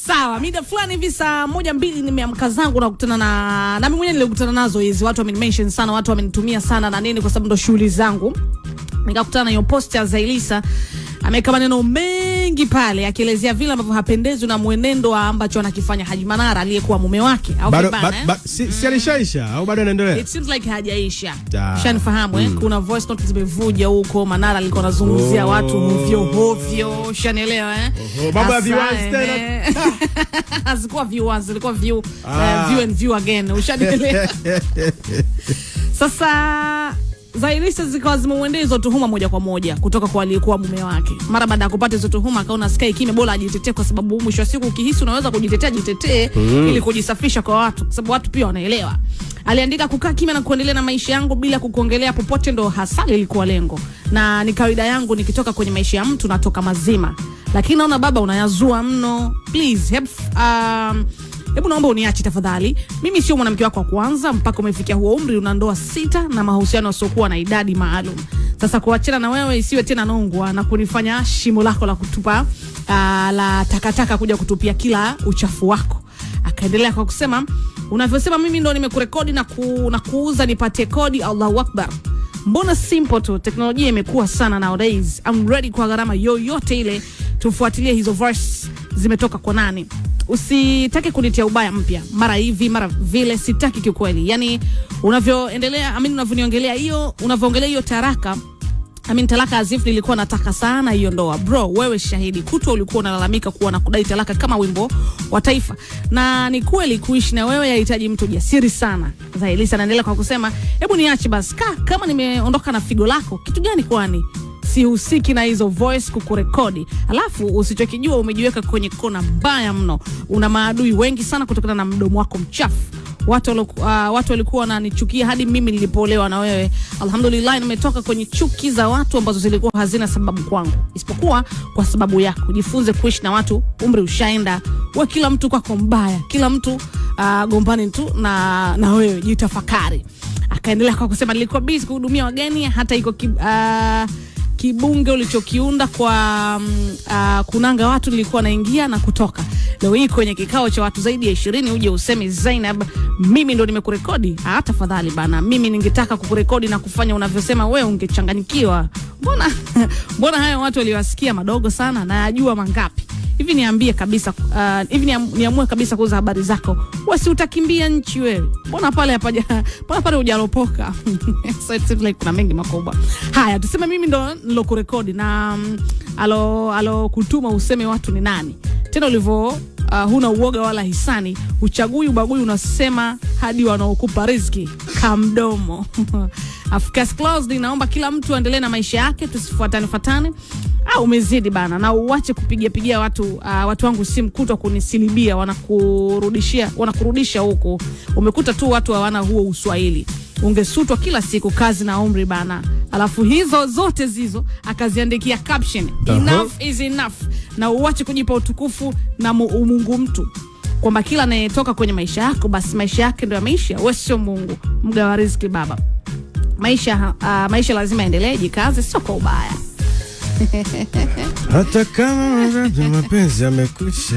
Sawa, mida fulani hivi saa 1-2 nimeamka zangu na kukutana na mimi mwenyewe nilikutana nazo hizi. Watu wamenimention sana, watu wamenitumia sana na nini kwa sababu ndo shughuli zangu. Nikakutana na hiyo post ya Zailisa. Ameweka maneno mengi pale akielezea vile ambavyo hapendezwi na mwenendo ambacho anakifanya Haji Manara aliyekuwa mume wake. Au si alishaisha au bado anaendelea? It seems like hajaisha. Shanifahamu kuna voice note zimevuja huko, Manara alikuwa anazungumzia watu hovyo, shanielewa Baba ya viewers tena. Azikuwa viewers, ilikuwa view and view again. Ushanielewa. Sasa Zailisa zikawa zimemwendea hizo tuhuma moja kwa moja kutoka kwa aliyekuwa mume wake. Mara baada ya kupata hizo tuhuma akaona Sky kime bora ajitetee, kwa sababu mwisho wa siku ukihisi unaweza kujitetea jitetee ili kujisafisha kwa watu, kwa sababu watu pia wanaelewa. Aliandika, kukaa kimya na kuendelea na maisha yangu bila kukuongelea popote ndo hasa ilikuwa lengo. Na ni kawaida yangu nikitoka kwenye maisha ya mtu natoka mazima. Lakini naona baba unayazua mno. Please hebu naomba uniache tafadhali. Mimi sio mwanamke wako wa kwanza, mpaka umefikia huo umri una ndoa 6 na mahusiano yasiokuwa na idadi maalum. Sasa kuachana na wewe isiwe tena nongwa na kunifanya shimo lako la kutupa la takataka kuja kutupia kila uchafu wako. Akaendelea kwa kusema, unavyosema mimi ndo nimekurekodi na kuuza nipatie kodi, Allahu Akbar. Mbona simple tu, teknolojia imekuwa sana nowadays. I'm ready kwa gharama yoyote ile. Tufuatilie hizo verse zimetoka kwa nani. Usitake kunitia ubaya mpya. Mara hivi, mara vile, sitaki kiukweli. Yani unavyoendelea, unavyoniongelea hiyo, unavyoongelea hiyo taraka. Talaka azifu nilikuwa nataka sana hiyo ndoa. Bro, wewe shahidi. Kutwa ulikuwa unalalamika kuwa na kudai talaka kama wimbo wa taifa. Na ni kweli kuishi na wewe yahitaji mtu jasiri sana. Zailisa anaendelea kwa kusema, hebu niache basi. Kama nimeondoka na figo lako, kitu gani kwani? Sihusiki na hizo voice kukurekodi. Alafu usichokijua umejiweka kwenye kona mbaya mno. Una maadui wengi sana kutokana na mdomo wako mchafu. Watu walikuwa wananichukia hadi mimi nilipoolewa na wewe. Alhamdulillah nimetoka kwenye chuki za watu ambazo zilikuwa hazina sababu kwangu, isipokuwa kwa sababu yako. Jifunze kuishi na watu, umri ushaenda. Wewe kila mtu kwako mbaya. Kila mtu gombani tu na wewe, jitafakari. Akaendelea kwa kusema, nilikuwa busy kuhudumia wageni, hata iko kibunge ulichokiunda kwa kunanga watu nilikuwa naingia na kutoka. Leo hii kwenye kikao cha watu zaidi ya 20 uje useme Zainab mimi ndo nimekurekodi. Tafadhali bana, mimi ningetaka kukurekodi na kufanya unavyosema wewe, ungechanganyikiwa. Mbona hayo watu waliwasikia madogo sana na yajua mangapi? Hivi niambie kabisa, niamue kabisa kuuza habari zako. Wasi utakimbia nchi wewe. Mbona pale hujalopoka? So it seems like kuna mengi makubwa. Haya, tuseme mimi ndo nilokurekodi na alo kutuma useme watu ni nani. Tena ulivyo huna uoga wala hisani, uchagui ubagui, unasema hadi wanaokupa riziki kamdomo. Afcas closed. Naomba kila mtu aendelee na maisha yake, tusifuatane. Umezidi bana, na uache kupigia watu wangu simu kutwa kunisilibia, wanakurudisha huko. Umekuta tu watu hawana huo uswahili. Ungesutwa kila siku, kazi na umri bana. Alafu hizo zote zizo akaziandikia caption, enough is enough. Na uache kujipa utukufu na Mungu mtu, kwamba kila anayetoka kwenye maisha yako basi maisha yake ndio maisha. Wewe sio Mungu, mgawa riziki baba. Maisha lazima endelee, jikaze, sio kwa ubaya. Hata kama mapenzi yamekwisha.